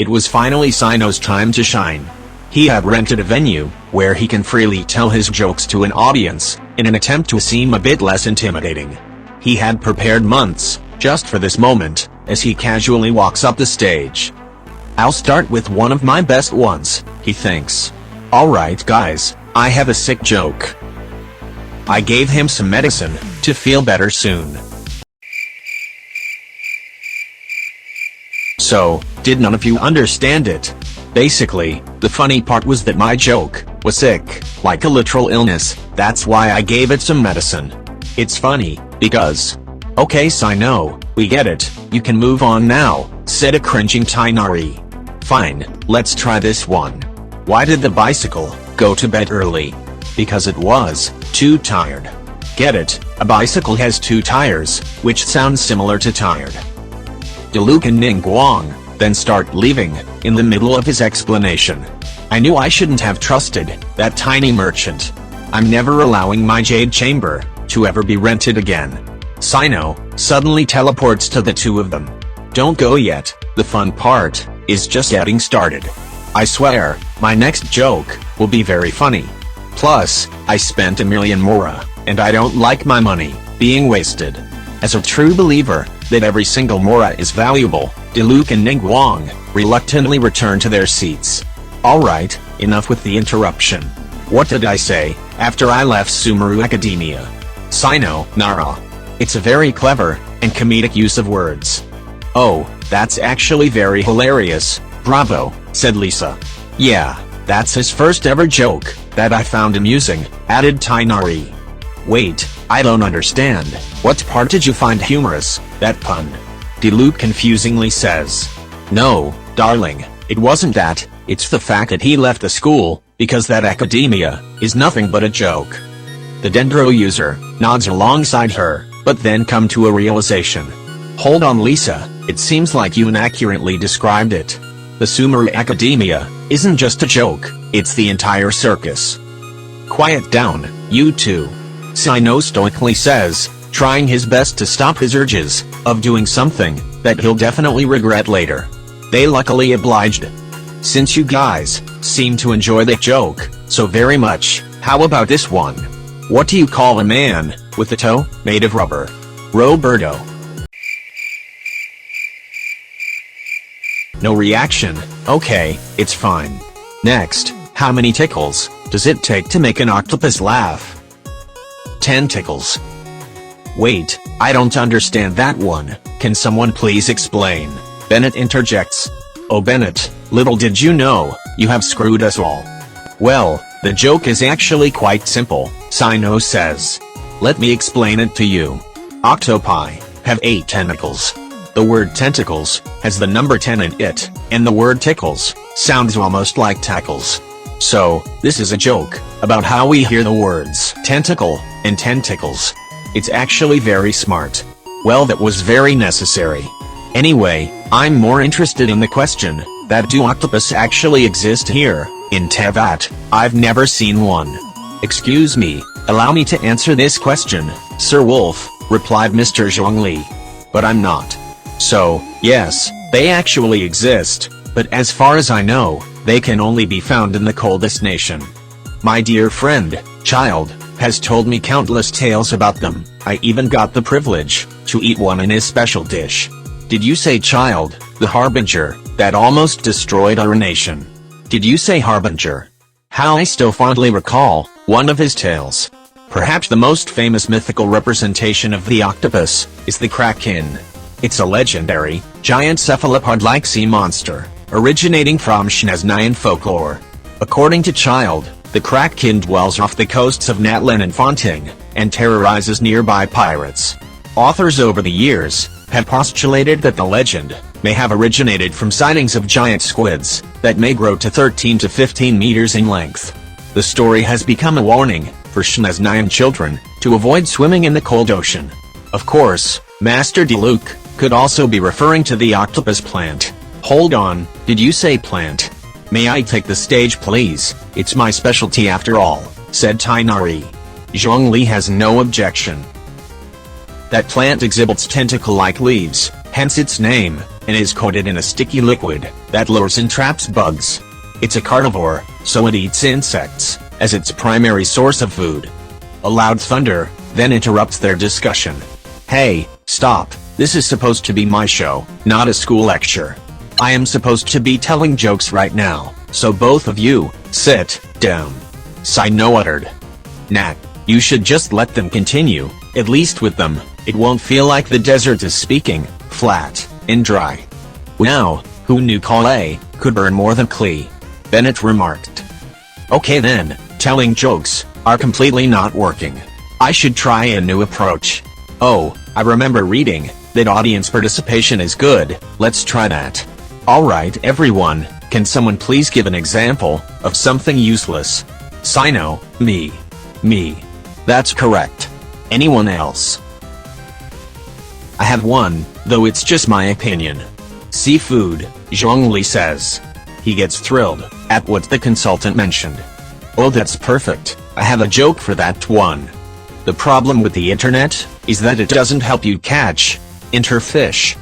It was finally Cyno's time to shine. He had rented a venue, where he can freely tell his jokes to an audience, in an attempt to seem a bit less intimidating. He had prepared months, just for this moment, as he casually walks up the stage. "I'll start with one of my best ones," he thinks. "Alright guys, I have a sick joke. I gave him some medicine, to feel better soon. So, did none of you understand it? Basically, the funny part was that my joke was sick, like a literal illness, that's why I gave it some medicine. It's funny, because..." "Okay Cyno, we get it, you can move on now," said a cringing Tighnari. "Fine, let's try this one. Why did the bicycle go to bed early? Because it was too tired." Get it, a bicycle has two tires, which sounds similar to tired. Diluc and Ningguang then start leaving, in the middle of his explanation. "I knew I shouldn't have trusted that tiny merchant. I'm never allowing my jade chamber to ever be rented again." Cyno suddenly teleports to the two of them. "Don't go yet, the fun part is just getting started. I swear, my next joke will be very funny. Plus, I spent 1,000,000 mora, and I don't like my money being wasted." As a true believer that every single mora is valuable, Diluc and Ningguang reluctantly return to their seats. "Alright, enough with the interruption. What did I say after I left Sumeru Academia?" Cyno, Nara. "It's a very clever and comedic use of words." "Oh, that's actually very hilarious, bravo," said Lisa. "Yeah, that's his first ever joke that I found amusing," added Tighnari. "Wait, I don't understand, what part did you find humorous, that pun?" Diluc confusingly says. "No, darling, it wasn't that, it's the fact that he left the school, because that academia is nothing but a joke." The Dendro user nods alongside her, but then come to a realization. "Hold on Lisa, it seems like you inaccurately described it. The Sumeru Academia isn't just a joke, it's the entire circus." "Quiet down, you two," Cyno stoically says, trying his best to stop his urges of doing something that he'll definitely regret later. They luckily obliged. "Since you guys seem to enjoy that joke so very much, how about this one? What do you call a man with a toe made of rubber?" Roberto. No reaction. "Okay, it's fine. Next, how many tickles does it take to make an octopus laugh?" 10 tickles. "Wait, I don't understand that one, can someone please explain?" Bennett interjects. "Oh Bennett, little did you know, you have screwed us all." "Well, the joke is actually quite simple," Cyno says. "Let me explain it to you. Octopi have 8 tentacles. The word tentacles has the number 10 in it, and the word tickles sounds almost like tackles. So, this is a joke about how we hear the words tentacle and tentacles. It's actually very smart. Well, that was very necessary. Anyway, I'm more interested in the question, that do octopus actually exist here, in Tevat? I've never seen one." "Excuse me, allow me to answer this question, Sir Wolf," replied Mr. Zhongli. "But I'm not. So, yes, they actually exist, but as far as I know, they can only be found in the coldest nation. My dear friend, Child, has told me countless tales about them. I even got the privilege to eat one in his special dish." "Did you say Child, the harbinger, that almost destroyed our nation? Did you say harbinger?" How I still fondly recall one of his tales. Perhaps the most famous mythical representation of the octopus is the kraken. It's a legendary, giant cephalopod-like sea monster, originating from Shnezhnian folklore. According to Child, the kraken dwells off the coasts of Natlan and Fonting, and terrorizes nearby pirates. Authors over the years have postulated that the legend may have originated from sightings of giant squids that may grow to 13 to 15 meters in length. The story has become a warning for Shnezhnian children to avoid swimming in the cold ocean. Of course, Master Diluc could also be referring to the octopus plant. "Hold on, did you say plant? May I take the stage please, it's my specialty after all," said Tighnari. Zhongli has no objection. "That plant exhibits tentacle-like leaves, hence its name, and is coated in a sticky liquid that lures and traps bugs. It's a carnivore, so it eats insects as its primary source of food. A loud thunder then interrupts their discussion. Hey, stop, this is supposed to be my show, not a school lecture. I am supposed to be telling jokes right now, so both of you, sit down. Cyno uttered. Nah, you should just let them continue, at least with them, it won't feel like the desert is speaking, flat and dry. Now, who knew Kale could burn more than Klee? Bennett remarked. Okay then, telling jokes are completely not working. I should try a new approach. Oh, I remember reading that audience participation is good, let's try that. Alright everyone, can someone please give an example of something useless? Cyno, me. Me. That's correct. Anyone else? I have one, though it's just my opinion. Seafood, Zhongli says. He gets thrilled at what the consultant mentioned. Oh, that's perfect, I have a joke for that one. The problem with the internet is that it doesn't help you catch interfish.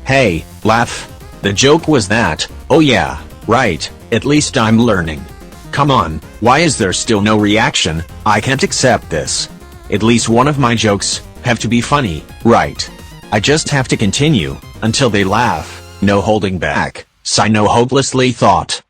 Hey, laugh. The joke was that, oh yeah, right, at least I'm learning. Come on, why is there still no reaction? I can't accept this. At least one of my jokes have to be funny, right? I just have to continue until they laugh, no holding back, Cyno hopelessly thought.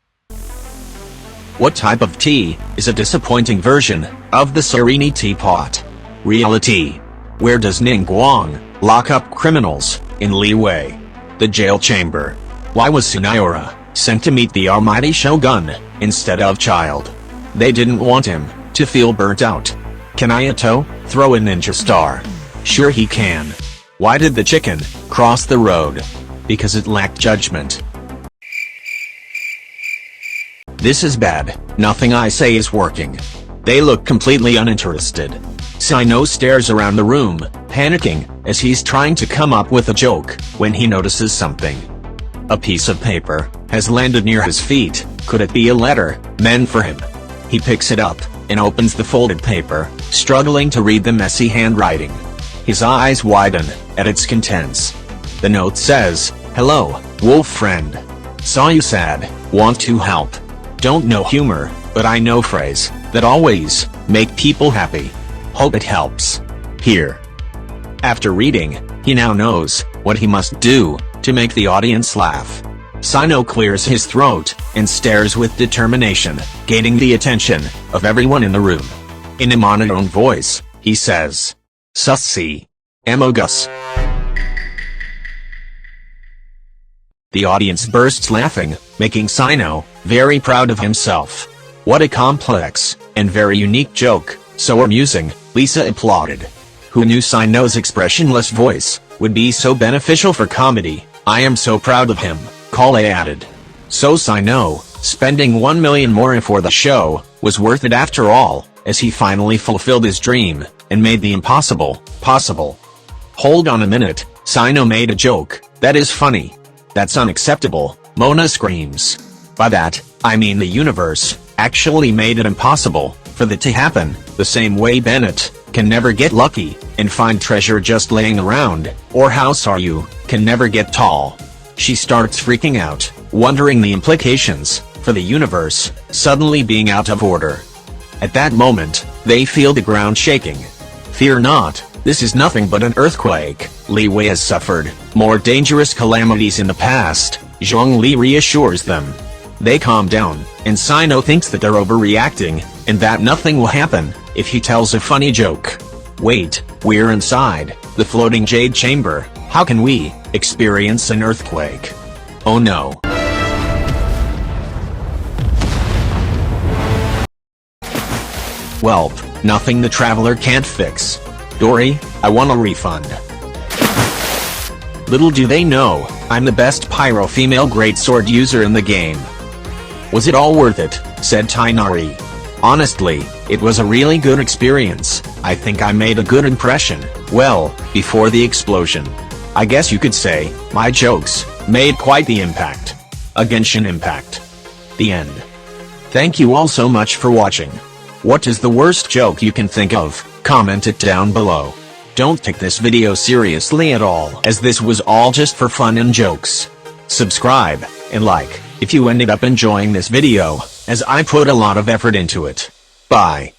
What type of tea is a disappointing version of the Serene teapot? Reality. Where does Ningguang lock up criminals? In Liwei, the jail chamber. Why was Sunayora sent to meet the almighty Shogun instead of Child? They didn't want him to feel burnt out. Can Ayato throw a ninja star? Sure he can. Why did the chicken cross the road? Because it lacked judgment. This is bad, nothing I say is working. They look completely uninterested. Cyno stares around the room, panicking as he's trying to come up with a joke when he notices something. A piece of paper has landed near his feet. Could it be a letter meant for him? He picks it up and opens the folded paper, struggling to read the messy handwriting. His eyes widen at its contents. The note says, "Hello, wolf friend. Saw you sad, want to help. Don't know humor, but I know phrase that always make people happy. Hope it helps. Here." After reading, he now knows what he must do to make the audience laugh. Cyno clears his throat and stares with determination, gaining the attention of everyone in the room. In a monotone voice, he says, "Sussy. Amogus." The audience bursts laughing, making Cyno very proud of himself. What a complex and very unique joke, so amusing, Lisa applauded. Who knew Cyno's expressionless voice would be so beneficial for comedy? I am so proud of him, Kale added. So Cyno, spending 1 million more for the show, was worth it after all, as he finally fulfilled his dream, and made the impossible, possible. Hold on a minute, Cyno made a joke that is funny. That's unacceptable, Mona screams. By that, I mean the universe actually made it impossible for that to happen, the same way Bennett can never get lucky and find treasure just laying around, or How Saru can never get tall. She starts freaking out, wondering the implications for the universe suddenly being out of order. At that moment, they feel the ground shaking. Fear not, this is nothing but an earthquake. Li Wei has suffered more dangerous calamities in the past, Zhongli reassures them. They calm down, and Cyno thinks that they're overreacting, and that nothing will happen if he tells a funny joke. Wait, we're inside the floating jade chamber. How can we experience an earthquake? Oh no. Welp, nothing the traveler can't fix. Dory, I want a refund. Little do they know, I'm the best pyro female greatsword user in the game. Was it all worth it? Said Tighnari. Honestly, it was a really good experience. I think I made a good impression, well, before the explosion. I guess you could say, my jokes made quite the impact. A Genshin Impact. The end. Thank you all so much for watching. What is the worst joke you can think of? Comment it down below. Don't take this video seriously at all, as this was all just for fun and jokes. Subscribe, and like, if you ended up enjoying this video, as I put a lot of effort into it. Bye.